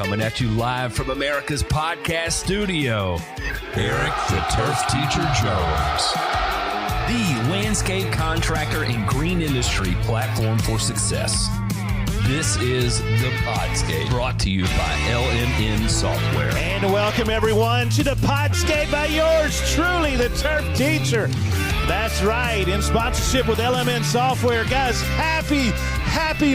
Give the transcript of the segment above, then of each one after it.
Coming at you live from America's podcast studio, Eric the Turf Teacher Jones. The landscape contractor and green industry platform for success. This is the Podscape, brought to you by Lmn Software. And welcome everyone to the Podscape by yours truly, the Turf Teacher. That's right, in sponsorship with Lmn Software. Guys, happy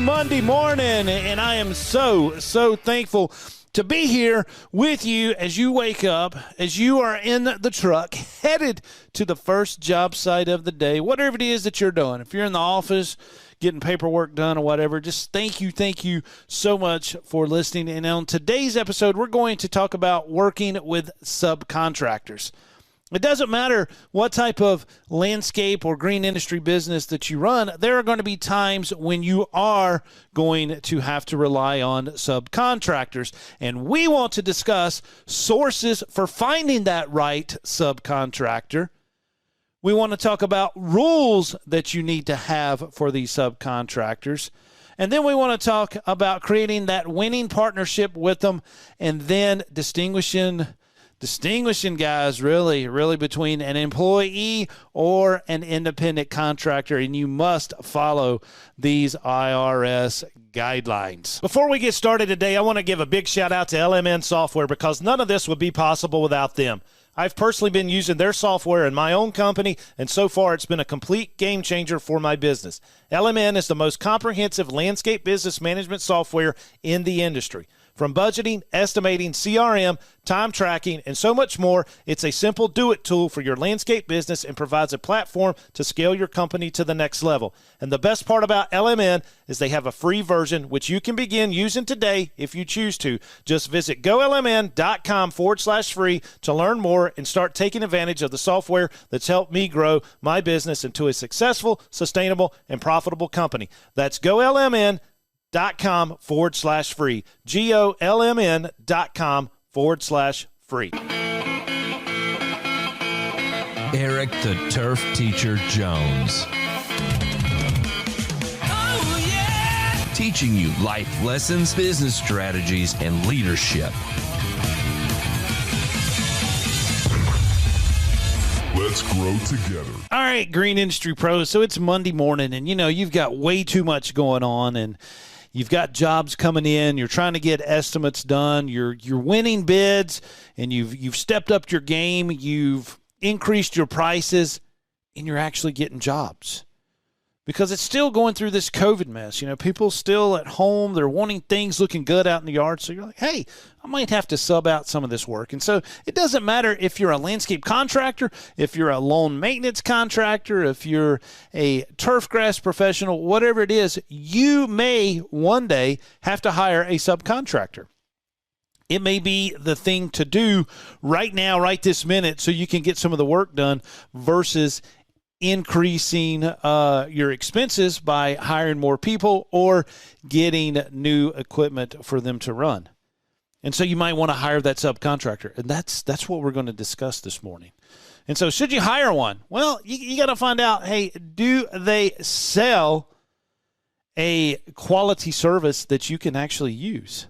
Monday morning. And I am so thankful to be here with you as you wake up, as you are in the truck, headed to the first job site of the day, whatever it is that you're doing. If you're in the office, getting paperwork done or whatever, just thank you so much for listening. And on today's episode, we're going to talk about working with subcontractors. It doesn't matter what type of landscape or green industry business that you run, there are going to be times when you are going to have to rely on subcontractors. And we want to discuss sources for finding that right subcontractor. We want to talk about rules that you need to have for these subcontractors. And then we want to talk about creating that winning partnership with them, and then distinguishing guys really between an employee or an independent contractor, and you must follow these IRS guidelines. Before we get started today, I want to give a big shout out to Lmn Software, because none of this would be possible without them. I've personally been using their software in my own company, and so far it's been a complete game changer for my business. Lmn is the most comprehensive landscape business management software in the industry. From budgeting, estimating, CRM, time tracking, and so much more, it's a simple do-it tool for your landscape business and provides a platform to scale your company to the next level. And the best part about Lmn is they have a free version, which you can begin using today if you choose to. Just visit golmn.com/free to learn more and start taking advantage of the software that's helped me grow my business into a successful, sustainable, and profitable company. That's golmn.com/free. golmn.com/free. Eric the Turf Teacher Jones. Oh, yeah! Teaching you life lessons, business strategies, and leadership. Let's grow together. All right, green industry pros. So it's Monday morning, and you've got way too much going on, and you've got jobs coming in. You're trying to get estimates done. You're winning bids, and you've stepped up your game. You've increased your prices, and you're actually getting jobs. Because it's still going through this COVID mess. People still at home. They're wanting things looking good out in the yard. So you're like, hey, I might have to sub out some of this work. And so it doesn't matter if you're a landscape contractor, if you're a lawn maintenance contractor, if you're a turf grass professional, whatever it is, you may one day have to hire a subcontractor. It may be the thing to do right now, right this minute, so you can get some of the work done versus increasing your expenses by hiring more people or getting new equipment for them to run. And so you might want to hire that subcontractor. And that's what we're going to discuss this morning. And so should you hire one? Well, you got to find out, hey, do they sell a quality service that you can actually use?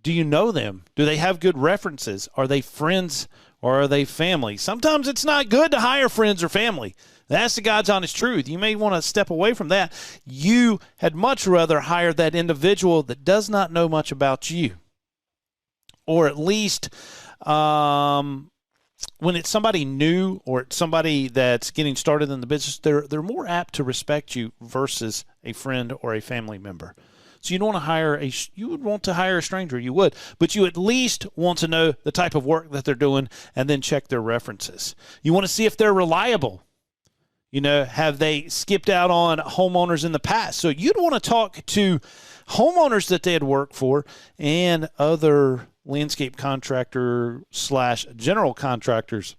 Do you know them? Do they have good references? Are they friends or are they family? Sometimes it's not good to hire friends or family. That's the God's honest truth. You may want to step away from that. You had much rather hire that individual that does not know much about you. Or at least when it's somebody new or it's somebody that's getting started in the business, they're more apt to respect you versus a friend or a family member. So you would want to hire a stranger, you would, but you at least want to know the type of work that they're doing and then check their references. You want to see if they're reliable. Have they skipped out on homeowners in the past? So you'd want to talk to homeowners that they had worked for and other landscape contractor / general contractors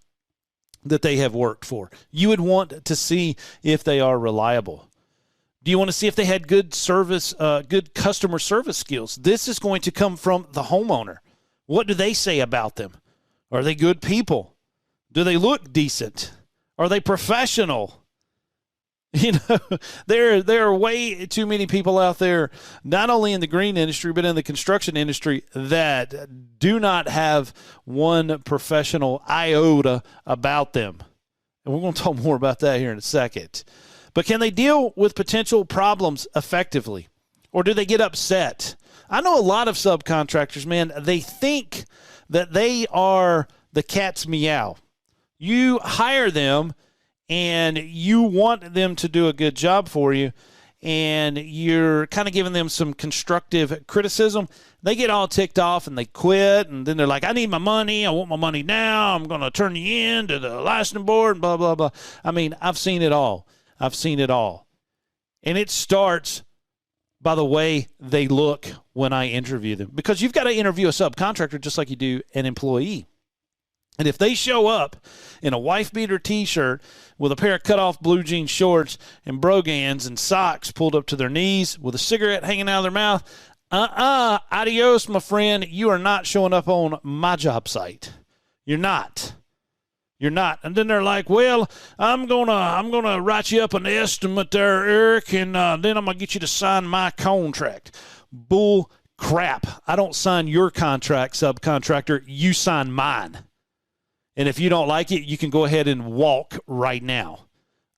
that they have worked for. You would want to see if they are reliable. Do you want to see if they had good customer service skills? This is going to come from the homeowner. What do they say about them? Are they good people? Do they look decent? Are they professional? You know, there are way too many people out there, not only in the green industry, but in the construction industry, that do not have one professional iota about them. And we're going to talk more about that here in a second. But can they deal with potential problems effectively? Or do they get upset? I know a lot of subcontractors, man, they think that they are the cat's meow. You hire them and you want them to do a good job for you, and you're kind of giving them some constructive criticism. They get all ticked off and they quit, and then they're like, I need my money. I want my money now. I'm going to turn you in to the licensing board, and blah, blah, blah. I mean, I've seen it all. And it starts by the way they look when I interview them, because you've got to interview a subcontractor just like you do an employee. And if they show up in a wife-beater T-shirt with a pair of cut-off blue jean shorts and brogans and socks pulled up to their knees with a cigarette hanging out of their mouth, adios, my friend. You are not showing up on my job site. You're not. And then they're like, well, I'm gonna write you up an estimate there, Eric, and then I'm gonna get you to sign my contract. Bull crap. I don't sign your contract, subcontractor. You sign mine. And if you don't like it, you can go ahead and walk right now.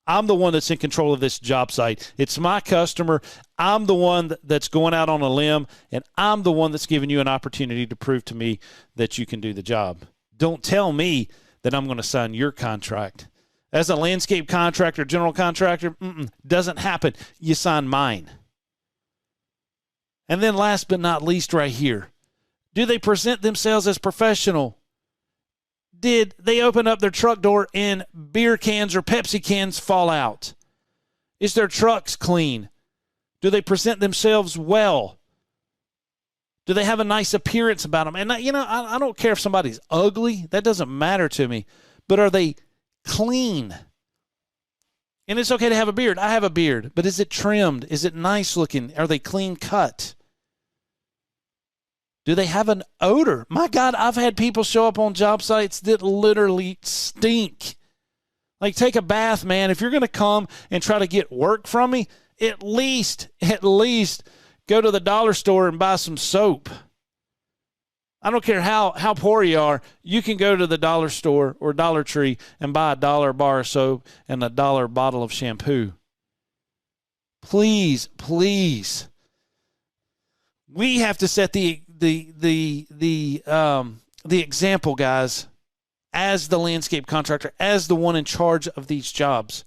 I'm the one that's in control of this job site. It's my customer. I'm the one that's going out on a limb, and I'm the one that's giving you an opportunity to prove to me that you can do the job. Don't tell me that I'm going to sign your contract. As a landscape contractor, general contractor, doesn't happen. You sign mine. And then last but not least right here, do they present themselves as professional? Did they open up their truck door and beer cans or Pepsi cans fall out? Is their trucks clean? Do they present themselves well? Do they have a nice appearance about them? And, I don't care if somebody's ugly. That doesn't matter to me. But are they clean? And it's okay to have a beard. I have a beard. But is it trimmed? Is it nice looking? Are they clean cut? Do they have an odor? My God, I've had people show up on job sites that literally stink. Like, take a bath, man. If you're going to come and try to get work from me, at least go to the dollar store and buy some soap. I don't care how poor you are. You can go to the dollar store or Dollar Tree and buy $1 bar of soap and $1 bottle of shampoo. Please. We have to set the example, guys, as the landscape contractor, as the one in charge of these jobs.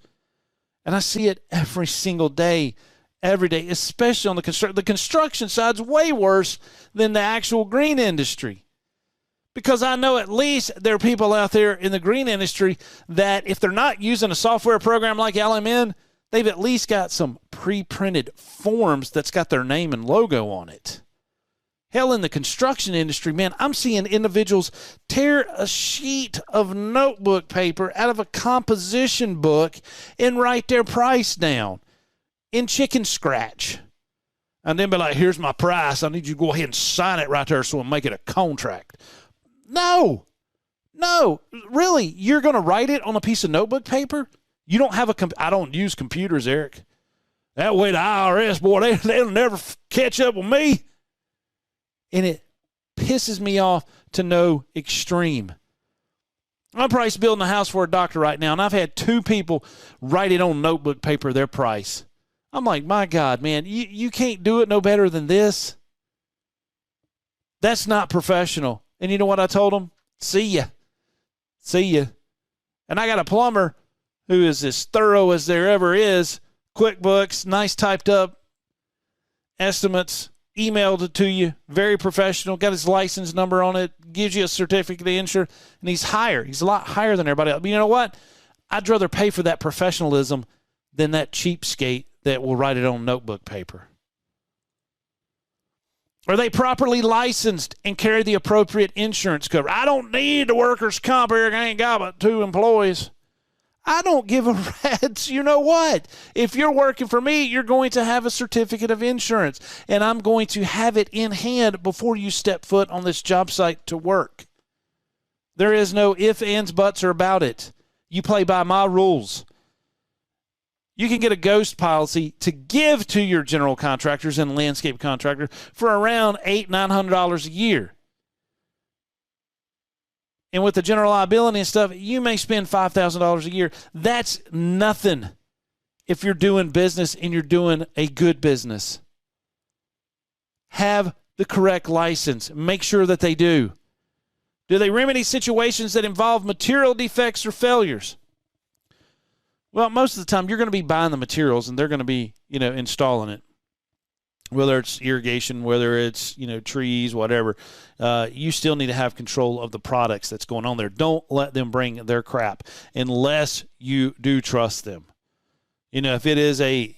And I see it every single day, every day, especially on the construction side's way worse than the actual green industry. Because I know at least there are people out there in the green industry that if they're not using a software program like Lmn, they've at least got some pre-printed forms that's got their name and logo on it. Hell, in the construction industry, man, I'm seeing individuals tear a sheet of notebook paper out of a composition book and write their price down in chicken scratch. And then be like, here's my price. I need you to go ahead and sign it right there so we'll make it a contract. No, really, you're going to write it on a piece of notebook paper? You don't have I don't use computers, Eric. That way the IRS, boy, they'll never catch up with me. And it pisses me off to no extreme. I'm price building a house for a doctor right now, and I've had 2 people write it on notebook paper, their price. I'm like, my God, man, you can't do it no better than this. That's not professional. And you know what I told them? See ya. And I got a plumber who is as thorough as there ever is. QuickBooks, nice typed up estimates, emailed it to you, very professional, got his license number on it, gives you a certificate of insurance, and he's higher. He's a lot higher than everybody else. But you know what? I'd rather pay for that professionalism than that cheapskate that will write it on notebook paper. Are they properly licensed and carry the appropriate insurance cover? I don't need the workers' comp, Eric. I ain't got but 2 employees. I don't give a rat's. You know what? If you're working for me, you're going to have a certificate of insurance, and I'm going to have it in hand before you step foot on this job site to work. There is no ifs, ands, buts, or about it. You play by my rules. You can get a ghost policy to give to your general contractors and landscape contractors for around $800-900 a year. And with the general liability and stuff, you may spend $5,000 a year. That's nothing if you're doing business and you're doing a good business. Have the correct license. Make sure that they do. Do they remedy situations that involve material defects or failures? Well, most of the time you're going to be buying the materials and they're going to be, installing it. Whether it's irrigation, whether it's, trees, whatever, you still need to have control of the products that's going on there. Don't let them bring their crap unless you do trust them. If it is a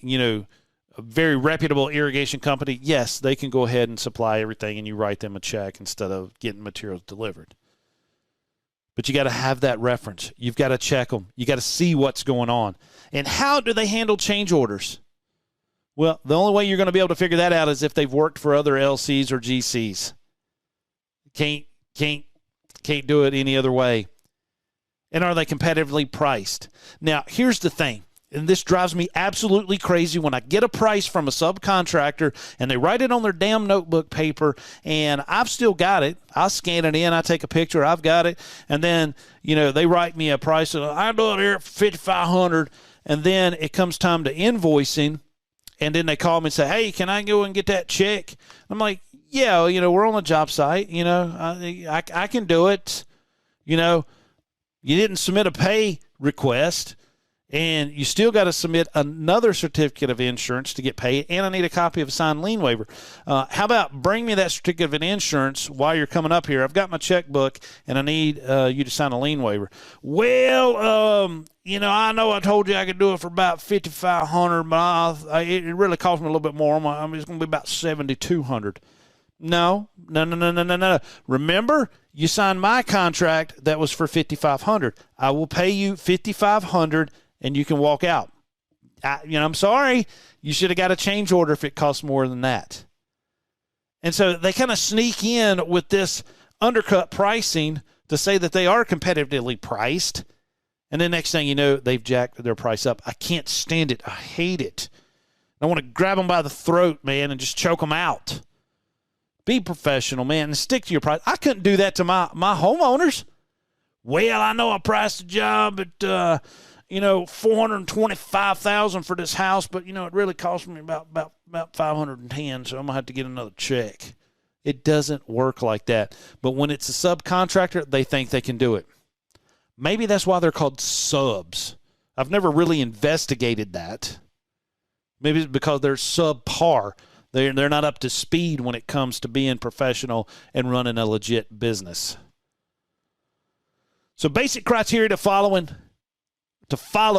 very reputable irrigation company, yes, they can go ahead and supply everything and you write them a check instead of getting materials delivered. But you got to have that reference. You've got to check them. You got to see what's going on. And how do they handle change orders? Well, the only way you're going to be able to figure that out is if they've worked for other LCs or GCs. Can't do it any other way. And are they competitively priced? Now, here's the thing, and this drives me absolutely crazy when I get a price from a subcontractor and they write it on their damn notebook paper and I've still got it. I scan it in, I take a picture, I've got it, and then, they write me a price. I do it here for $5,500, and then it comes time to invoicing. And then they call me and say, hey, can I go and get that check? I'm like, yeah, we're on a job site. I can do it. You didn't submit a pay request, and you still got to submit another certificate of insurance to get paid, and I need a copy of a signed lien waiver. How about bring me that certificate of insurance while you're coming up here? I've got my checkbook, and I need you to sign a lien waiver. Well, I know I told you I could do it for about $5,500, but it really cost me a little bit more. It's going to be about $7,200. No. Remember, you signed my contract that was for $5,500. I will pay you $5,500, and you can walk out. I'm sorry. You should have got a change order if it costs more than that. And so they kind of sneak in with this undercut pricing to say that they are competitively priced. And then next thing you know, they've jacked their price up. I can't stand it. I hate it. I want to grab them by the throat, man, and just choke them out. Be professional, man, and stick to your price. I couldn't do that to my homeowners. Well, I know I priced the job at, $425,000 for this house, but, it really cost me about $510, so I'm going to have to get another check. It doesn't work like that. But when it's a subcontractor, they think they can do it. Maybe that's why they're called subs. I've never really investigated that. Maybe it's because they're subpar. They're not up to speed when it comes to being professional and running a legit business. So basic criteria to follow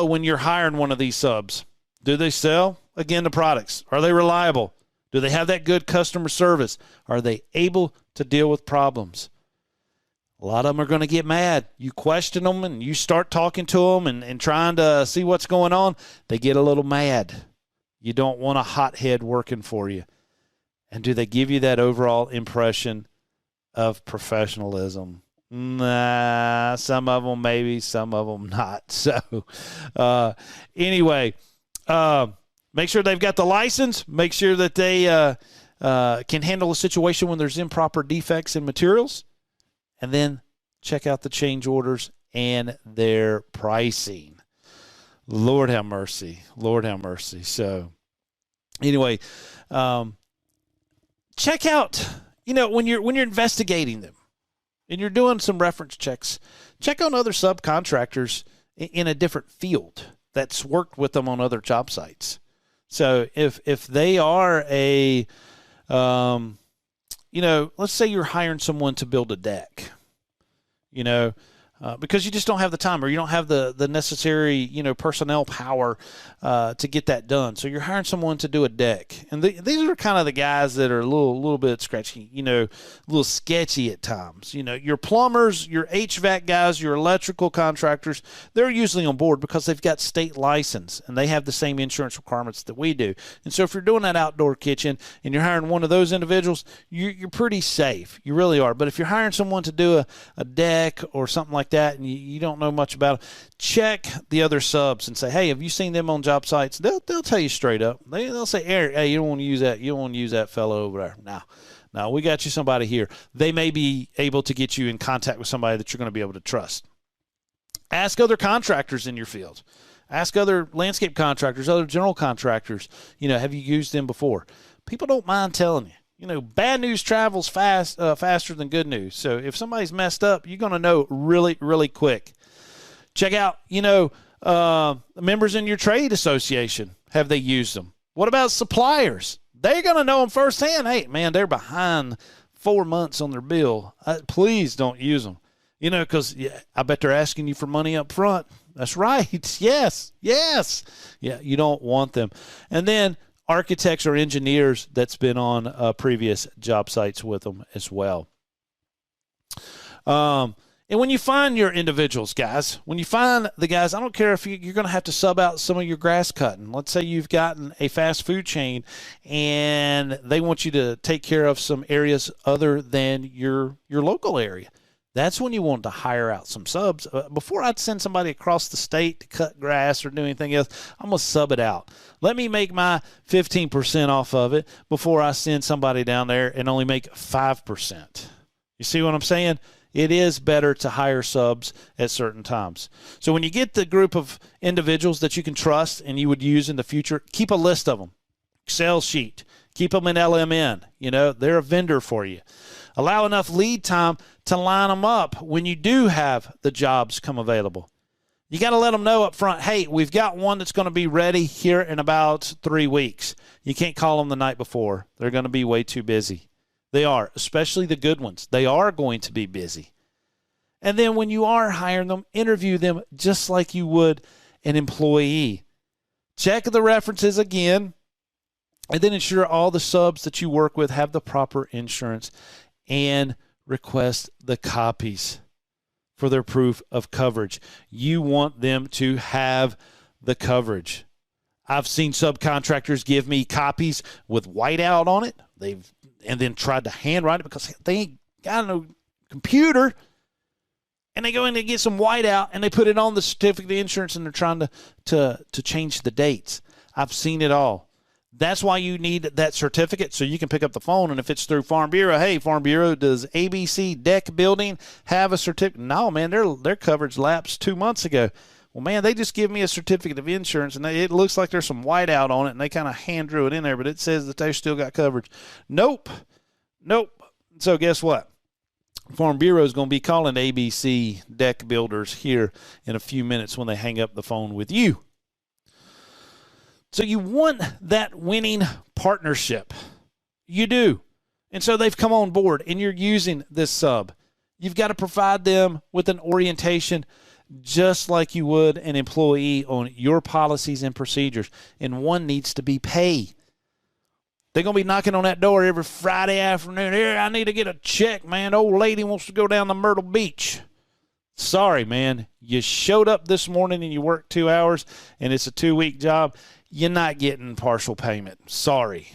when you're hiring one of these subs. Do they sell, again, the products? Are they reliable? Do they have that good customer service? Are they able to deal with problems? A lot of them are going to get mad. You question them and you start talking to them and trying to see what's going on. They get a little mad. You don't want a hothead working for you. And do they give you that overall impression of professionalism? Nah, some of them maybe, some of them not. So anyway, make sure they've got the license. Make sure that they can handle a situation when there's improper defects in materials. And then check out the change orders and their pricing. Lord have mercy. Lord have mercy. So anyway, check out, when you're investigating them and you're doing some reference checks, check on other subcontractors in a different field that's worked with them on other job sites. So if they are let's say you're hiring someone to build a deck, because you just don't have the time or you don't have the necessary, personnel power to get that done. So you're hiring someone to do a deck. And these are kind of the guys that are a little bit scratchy, a little sketchy at times. Your plumbers, your HVAC guys, your electrical contractors, they're usually on board because they've got state license and they have the same insurance requirements that we do. And so if you're doing that outdoor kitchen and you're hiring one of those individuals, you're pretty safe. You really are. But if you're hiring someone to do a deck or something like like that and you don't know much about them, check the other subs and say, hey, have you seen them on job sites? They'll tell you straight up. They'll say, Eric, hey, you don't want to use that. You don't want to use that fellow over there. No, we got you somebody here. They may be able to get you in contact with somebody that you're going to be able to trust. Ask other contractors in your field. Ask other landscape contractors, other general contractors, have you used them before? People don't mind telling you. Bad news travels faster than good news. So if somebody's messed up, you're going to know really, really quick. Check out, members in your trade association. Have they used them? What about suppliers? They're going to know them firsthand. Hey, man, they're behind 4 months on their bill. Please don't use them. Because I bet they're asking you for money up front. That's right. Yes. Yeah, you don't want them. And then architects or engineers that's been on previous job sites with them as well. And when you find your individuals, guys, when you find the guys, I don't care if you're going to have to sub out some of your grass cutting. Let's say you've gotten a fast food chain and they want you to take care of some areas other than your local area. That's when you want to hire out some subs. Before I'd send somebody across the state to cut grass or do anything else, I'm going to sub it out. Let me make my 15% off of it before I send somebody down there and only make 5%. You see what I'm saying? It is better to hire subs at certain times. So when you get the group of individuals that you can trust and you would use in the future, keep a list of them. Excel sheet. Keep them in LMN. They're a vendor for you. Allow enough lead time to line them up when you do have the jobs come available. You got to let them know up front, hey, we've got one that's going to be ready here in about 3 weeks. You can't call them the night before. They're going to be way too busy. They are, especially the good ones. They are going to be busy. And then when you are hiring them, interview them just like you would an employee. Check the references again, and then ensure all the subs that you work with have the proper insurance, and request the copies for their proof of coverage. You want them to have the coverage. I've seen subcontractors give me copies with whiteout on it. And then tried to handwrite it because they ain't got no computer. And they go in and get some whiteout and they put it on the certificate of insurance and they're trying to change the dates. I've seen it all. That's why you need that certificate so you can pick up the phone. And if it's through Farm Bureau, hey, Farm Bureau, does ABC Deck Building have a certificate? No, man, their coverage lapsed 2 months ago. Well, man, they just give me a certificate of insurance, and it looks like there's some whiteout on it, and they kind of hand drew it in there, but it says that they still got coverage. Nope. So guess what? Farm Bureau is going to be calling ABC Deck Builders here in a few minutes when they hang up the phone with you. So you want that winning partnership. You do. And so they've come on board, and you're using this sub. You've got to provide them with an orientation just like you would an employee on your policies and procedures. And one needs to be pay. They're going to be knocking on that door every Friday afternoon. Here, I need to get a check, man. Old lady wants to go down to Myrtle Beach. Sorry, man. You showed up this morning and you worked 2 hours and it's a 2-week job. You're not getting partial payment. Sorry.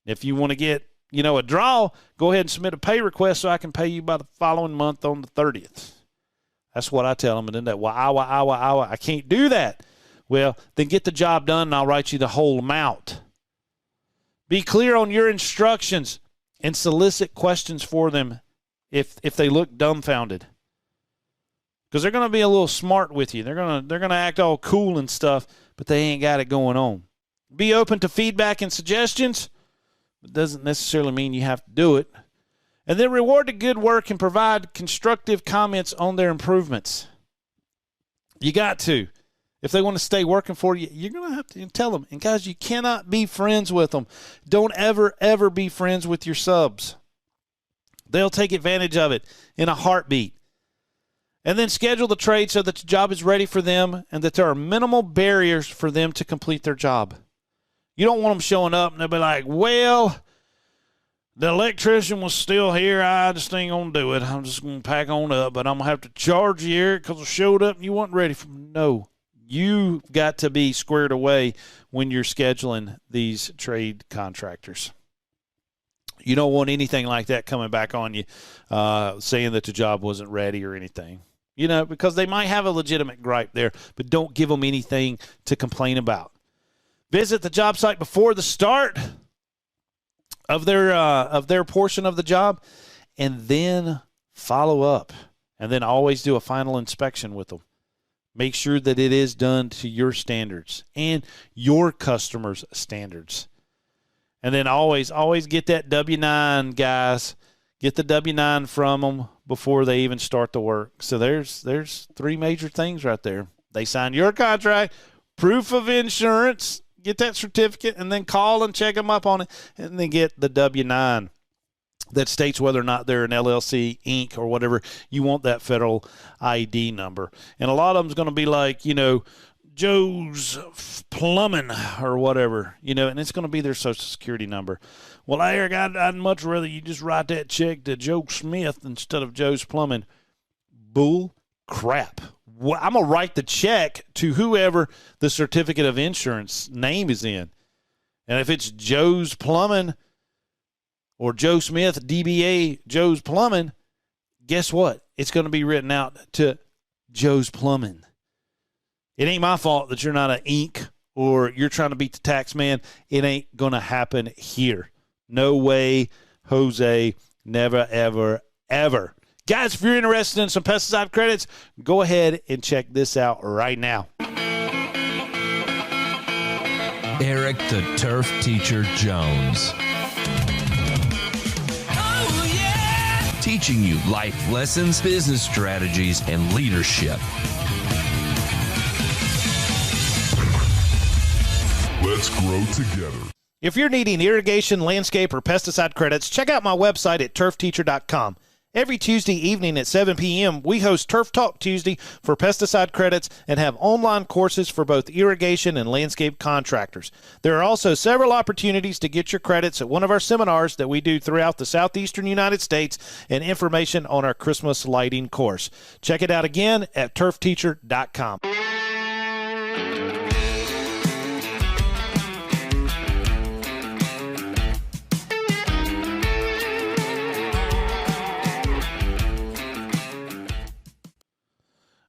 If you want to get, a draw, go ahead and submit a pay request so I can pay you by the following month on the 30th. That's what I tell them. And then that, I can't do that. Well, then get the job done and I'll write you the whole amount. Be clear on your instructions and solicit questions for them if they look dumbfounded. Because they're going to be a little smart with you. They're going to act all cool and stuff, but they ain't got it going on. Be open to feedback and suggestions. It doesn't necessarily mean you have to do it. And then reward the good work and provide constructive comments on their improvements. You got to. If they want to stay working for you, you're going to have to tell them. And, guys, you cannot be friends with them. Don't ever, ever be friends with your subs. They'll take advantage of it in a heartbeat. And then schedule the trade so that the job is ready for them and that there are minimal barriers for them to complete their job. You don't want them showing up and they'll be like, well, the electrician was still here. I just ain't going to do it. I'm just going to pack on up, but I'm going to have to charge you here because I showed up and you weren't ready for me. No. You've got to be squared away when you're scheduling these trade contractors. You don't want anything like that coming back on you, saying that the job wasn't ready or anything. because they might have a legitimate gripe there, but don't give them anything to complain about. Visit the job site before the start of their portion of the job, and then follow up, and then always do a final inspection with them. Make sure that it is done to your standards and your customers' standards. And then always get that W-9, guys. Get the W-9 from them before they even start the work. So there's three major things right there. They sign your contract, proof of insurance, get that certificate, and then call and check them up on it, and then get the W-9 that states whether or not they're an LLC, Inc., or whatever. You want that federal ID number. And a lot of them is going to be like, Joe's Plumbing or whatever, and it's going to be their Social Security number. Well, Eric, I'd much rather you just write that check to Joe Smith instead of Joe's Plumbing. Bull crap. Well, I'm going to write the check to whoever the certificate of insurance name is in. And if it's Joe's Plumbing or Joe Smith, DBA Joe's Plumbing, guess what? It's going to be written out to Joe's Plumbing. It ain't my fault that you're not an Inc. or you're trying to beat the tax man. It ain't going to happen here. No way, Jose. Never, ever, ever. Guys, if you're interested in some pesticide credits, go ahead and check this out right now. Eric the Turf Teacher Jones. Oh, yeah! Teaching you life lessons, business strategies, and leadership. Let's grow together. If you're needing irrigation, landscape, or pesticide credits, check out my website at turfteacher.com. Every Tuesday evening at 7 p.m., we host Turf Talk Tuesday for pesticide credits and have online courses for both irrigation and landscape contractors. There are also several opportunities to get your credits at one of our seminars that we do throughout the southeastern United States and information on our Christmas lighting course. Check it out again at turfteacher.com.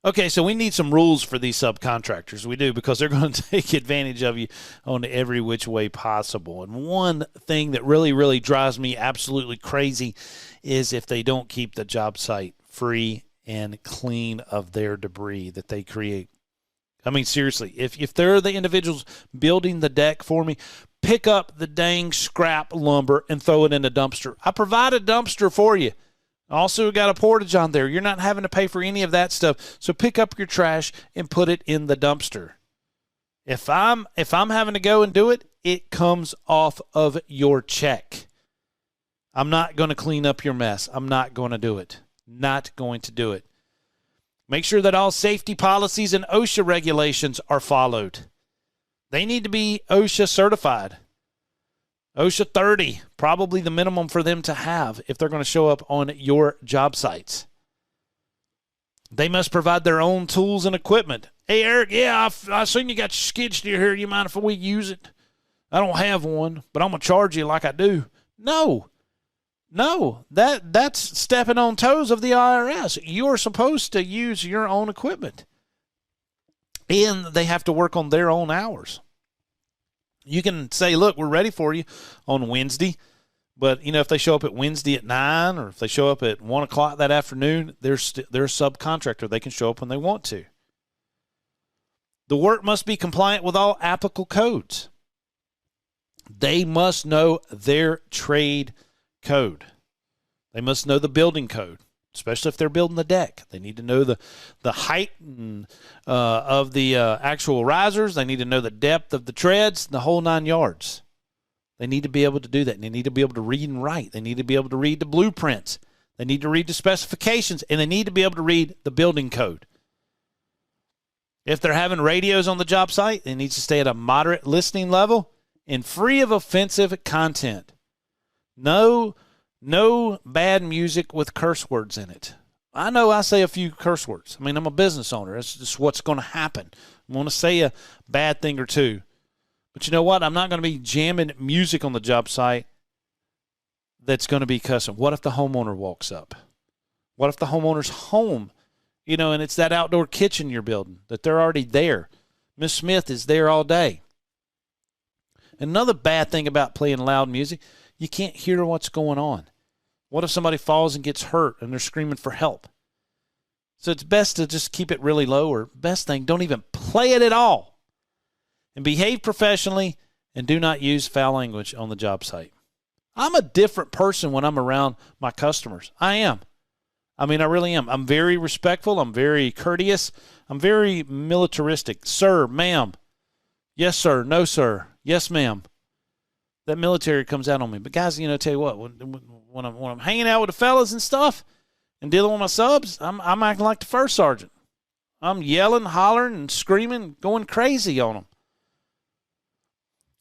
Okay, so we need some rules for these subcontractors. We do, because they're going to take advantage of you on every which way possible. And one thing that really, really drives me absolutely crazy is if they don't keep the job site free and clean of their debris that they create. I mean, seriously, if they're the individuals building the deck for me, pick up the dang scrap lumber and throw it in the dumpster. I provide a dumpster for you. Also got a portage on there. You're not having to pay for any of that stuff. So pick up your trash and put it in the dumpster. If I'm having to go and do it, it comes off of your check. I'm not going to clean up your mess. I'm not going to do it. Not going to do it. Make sure that all safety policies and OSHA regulations are followed. They need to be OSHA certified. OSHA 30, probably the minimum for them to have if they're going to show up on your job sites. They must provide their own tools and equipment. Hey, Eric, yeah, I seen you got your skid steer here. You mind if we use it? I don't have one, but I'm going to charge you like I do. No, that's stepping on toes of the IRS. You're supposed to use your own equipment. And they have to work on their own hours. You can say, look, we're ready for you on Wednesday. But, if they show up at Wednesday at 9 or if they show up at 1 o'clock that afternoon, they're a subcontractor. They can show up when they want to. The work must be compliant with all applicable codes. They must know their trade code. They must know the building code, especially if they're building the deck. They need to know the height of the actual risers. They need to know the depth of the treads, the whole 9 yards. They need to be able to do that. And they need to be able to read and write. They need to be able to read the blueprints. They need to read the specifications. And they need to be able to read the building code. If they're having radios on the job site, they need to stay at a moderate listening level and free of offensive content. No bad music with curse words in it. I know I say a few curse words. I mean, I'm a business owner. That's just what's going to happen. I'm going to say a bad thing or two. But you know what? I'm not going to be jamming music on the job site that's going to be cussing. What if the homeowner walks up? What if the homeowner's home and it's that outdoor kitchen you're building, that they're already there. Miss Smith is there all day. Another bad thing about playing loud music, you can't hear what's going on. What if somebody falls and gets hurt and they're screaming for help? So it's best to just keep it really low, or best thing, don't even play it at all. And behave professionally and do not use foul language on the job site. I'm a different person when I'm around my customers. I am. I really am. I'm very respectful. I'm very courteous. I'm very militaristic. Sir, ma'am. Yes, sir. No, sir. Yes, ma'am. That military comes out on me. But guys, tell you what, when I'm hanging out with the fellas and stuff and dealing with my subs, I'm acting like the first sergeant. I'm yelling, hollering, and screaming, going crazy on them.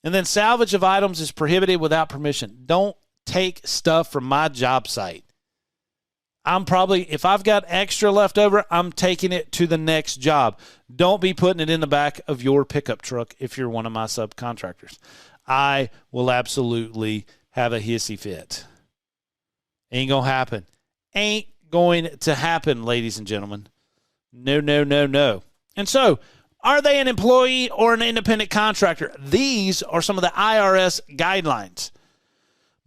And then salvage of items is prohibited without permission. Don't take stuff from my job site. If I've got extra left over, I'm taking it to the next job. Don't be putting it in the back of your pickup truck if you're one of my subcontractors. I will absolutely have a hissy fit. Ain't going to happen. Ain't going to happen, ladies and gentlemen. No, no, no, no. And so, are they an employee or an independent contractor? These are some of the IRS guidelines.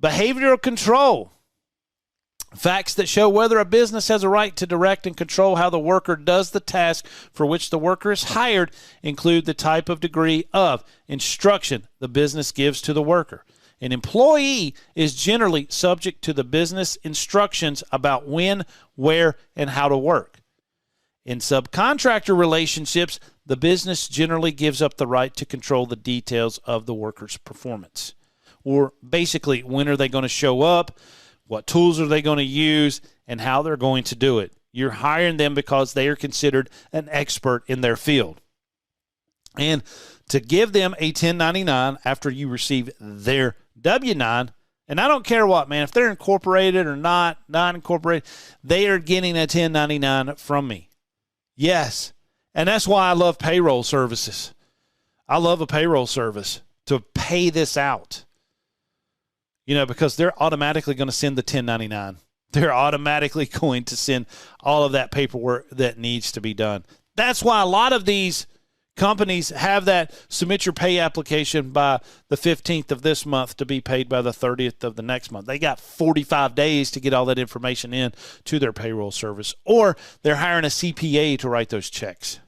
Behavioral control. Facts that show whether a business has a right to direct and control how the worker does the task for which the worker is hired include the type of degree of instruction the business gives to the worker. An employee is generally subject to the business instructions about when, where, and how to work. In subcontractor relationships, the business generally gives up the right to control the details of the worker's performance. Or basically, when are they going to show up? What tools are they going to use, and how they're going to do it. You're hiring them because they are considered an expert in their field. And to give them a 1099 after you receive their W-9, and I don't care what, man, if they're incorporated or not incorporated, they are getting a 1099 from me. Yes, and that's why I love payroll services. I love a payroll service to pay this out. Because they're automatically going to send the 1099. They're automatically going to send all of that paperwork that needs to be done. That's why a lot of these companies have that submit your pay application by the 15th of this month to be paid by the 30th of the next month. They got 45 days to get all that information in to their payroll service, or they're hiring a CPA to write those checks.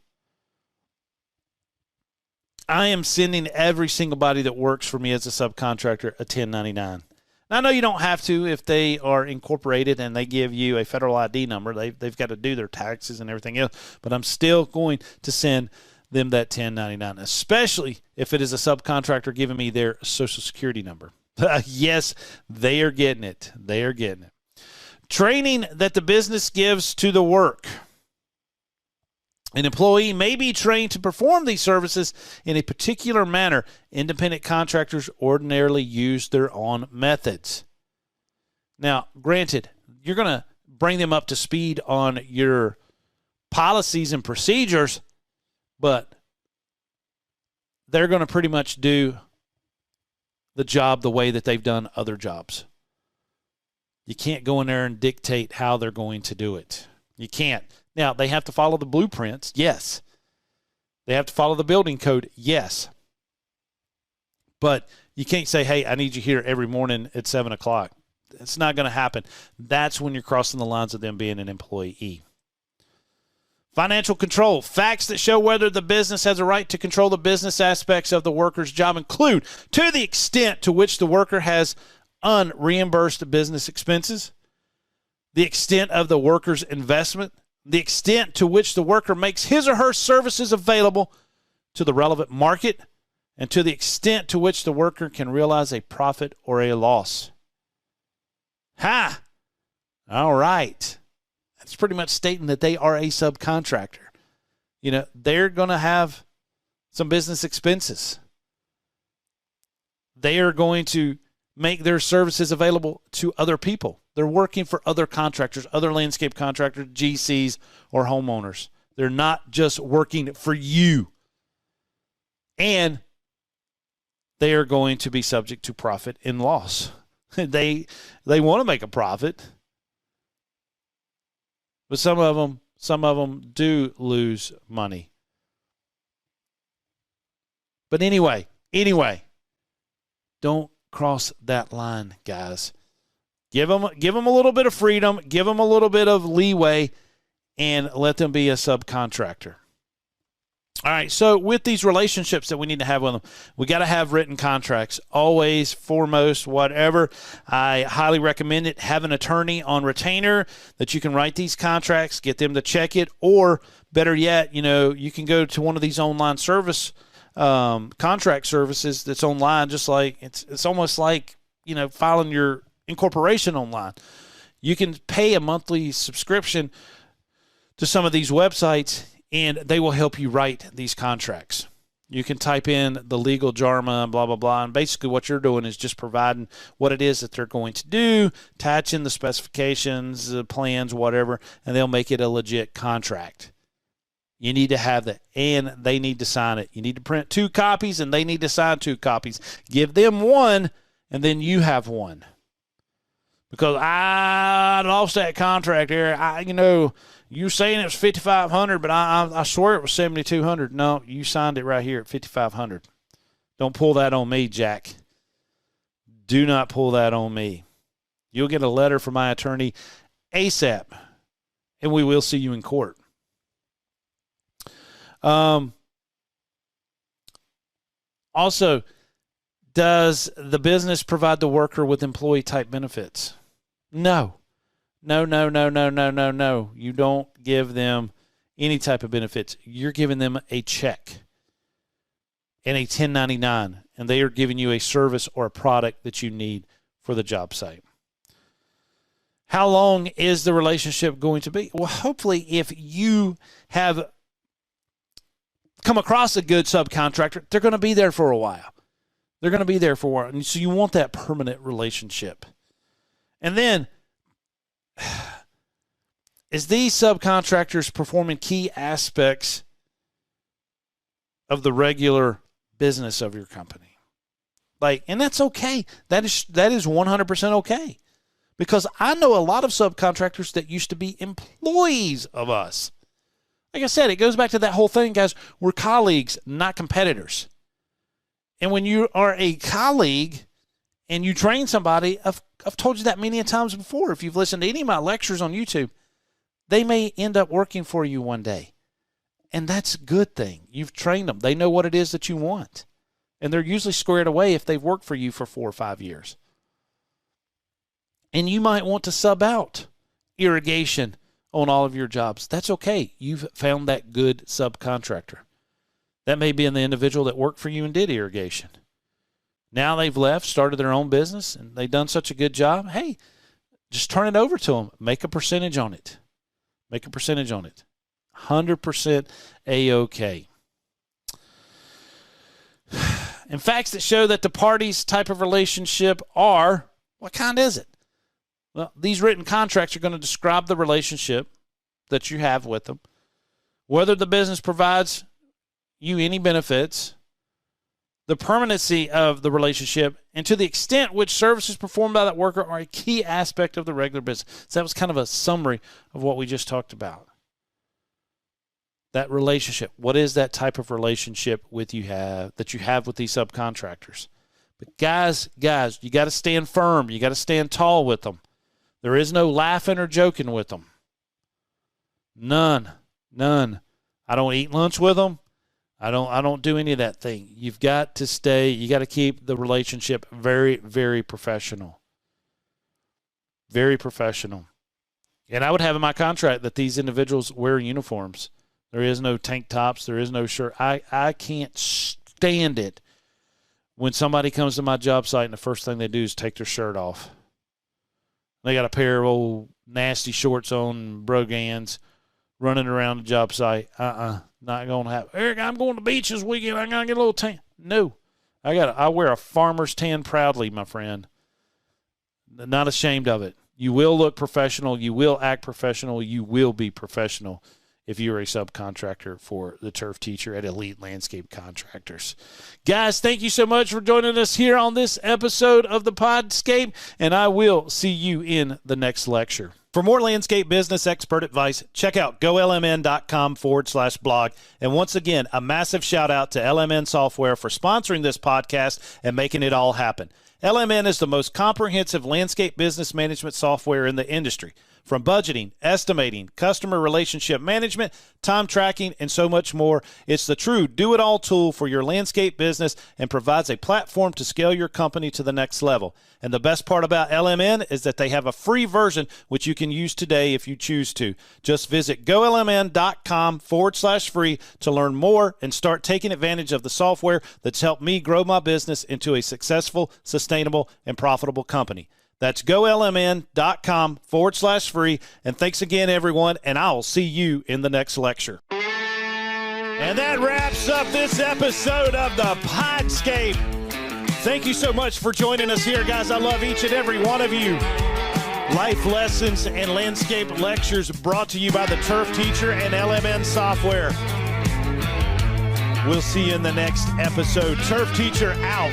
I am sending every single body that works for me as a subcontractor a 1099. Now, I know you don't have to if they are incorporated and they give you a federal ID number. They've got to do their taxes and everything else, but I'm still going to send them that 1099, especially if it is a subcontractor giving me their Social Security number. Yes, they are getting it. They are getting it. Training that the business gives to the work. An employee may be trained to perform these services in a particular manner. Independent contractors ordinarily use their own methods. Now, granted, you're going to bring them up to speed on your policies and procedures, but they're going to pretty much do the job the way that they've done other jobs. You can't go in there and dictate how they're going to do it. You can't. Now, they have to follow the blueprints, yes. They have to follow the building code, yes. But you can't say, hey, I need you here every morning at 7 o'clock. It's not going to happen. That's when you're crossing the lines of them being an employee. Financial control. Facts that show whether the business has a right to control the business aspects of the worker's job include to the extent to which the worker has unreimbursed business expenses, the extent of the worker's investment, the extent to which the worker makes his or her services available to the relevant market, and to the extent to which the worker can realize a profit or a loss. Ha! All right. That's pretty much stating that they are a subcontractor. They're going to have some business expenses. They are going to make their services available to other people. They're working for other contractors, other landscape contractors, GCs, or homeowners. They're not just working for you. And they are going to be subject to profit and loss. They want to make a profit. But some of them Some of them do lose money. But anyway, don't cross that line, guys. Give them a little bit of freedom, give them a little bit of leeway, and let them be a subcontractor. All right, so with these relationships that we need to have with them, we got to have written contracts. Always, foremost, whatever. I highly recommend it. Have an attorney on retainer that you can write these contracts, get them to check it, or better yet, you can go to one of these online service contract services that's online, just like it's almost like, filing your incorporation online. You can pay a monthly subscription to some of these websites, and they will help you write these contracts. You can type in the legal jargon, blah, blah, blah, and basically what you're doing is just providing what it is that they're going to do, attaching the specifications, the plans, whatever, and they'll make it a legit contract. You need to have that, and they need to sign it. You need to print 2 copies, and they need to sign 2 copies. Give them one, and then you have one. Because I lost that contract here. You're saying it was $5,500, but I swear it was $7,200. No, you signed it right here at $5,500. Don't pull that on me, Jack. Do not pull that on me. You'll get a letter from my attorney ASAP, and we will see you in court. Also, does the business provide the worker with employee-type benefits? No. No. You don't give them any type of benefits. You're giving them a check and a 1099, and they are giving you a service or a product that you need for the job site. How long is the relationship going to be? Well, hopefully, if you have come across a good subcontractor, they're going to be there for a while. They're going to be there for a while. And so you want that permanent relationship. And then, is these subcontractors performing key aspects of the regular business of your company? And that's okay. That is 100% okay. Because I know a lot of subcontractors that used to be employees of us. Like I said, it goes back to that whole thing, guys. We're colleagues, not competitors. And when you are a colleague and you train somebody, I've told you that many times before. If you've listened to any of my lectures on YouTube, they may end up working for you one day. And that's a good thing. You've trained them. They know what it is that you want. And they're usually squared away if they've worked for you for 4 or 5 years. And you might want to sub out irrigation on all of your jobs. That's okay. You've found that good subcontractor. That may be the individual that worked for you and did irrigation. Now they've left, started their own business, and they've done such a good job. Hey, just turn it over to them. Make a percentage on it. 100% A-OK. And facts that show that the parties' type of relationship are, what kind is it? Well, these written contracts are going to describe the relationship that you have with them, whether the business provides you any benefits, the permanency of the relationship, and to the extent which services performed by that worker are a key aspect of the regular business. So that was kind of a summary of what we just talked about. That relationship. What is that type of relationship that you have with these subcontractors? But guys, you got to stand firm. You got to stand tall with them. There is no laughing or joking with them. None. I don't eat lunch with them. I don't do any of that thing. You've got to keep the relationship very, very professional. Very professional. And I would have in my contract that these individuals wear uniforms. There is no tank tops. There is no shirt. I can't stand it when somebody comes to my job site and the first thing they do is take their shirt off. They got a pair of old nasty shorts on, brogans, running around the job site. Not going to happen. Eric, I'm going to the beach this weekend. I'm going to get a little tan. No. I wear a farmer's tan proudly, my friend. Not ashamed of it. You will look professional. You will act professional. You will be professional if you're a subcontractor for the turf teacher at Elite Landscape Contractors. Guys, thank you so much for joining us here on this episode of the Podscape, and I will see you in the next lecture. For more landscape business expert advice, check out golmn.com/blog. And once again, a massive shout out to Lmn Software for sponsoring this podcast and making it all happen. Lmn is the most comprehensive landscape business management software in the industry. From budgeting, estimating, customer relationship management, time tracking, and so much more, it's the true do-it-all tool for your landscape business and provides a platform to scale your company to the next level. And the best part about Lmn is that they have a free version which you can use today if you choose to. Just visit golmn.com/free to learn more and start taking advantage of the software that's helped me grow my business into a successful, sustainable, and profitable company. That's golmn.com/free. And thanks again, everyone, and I'll see you in the next lecture. And that wraps up this episode of the Podscape. Thank you so much for joining us here, guys. I love each and every one of you. Life lessons and landscape lectures brought to you by the Turf Teacher and Lmn Software. We'll see you in the next episode. Turf Teacher out.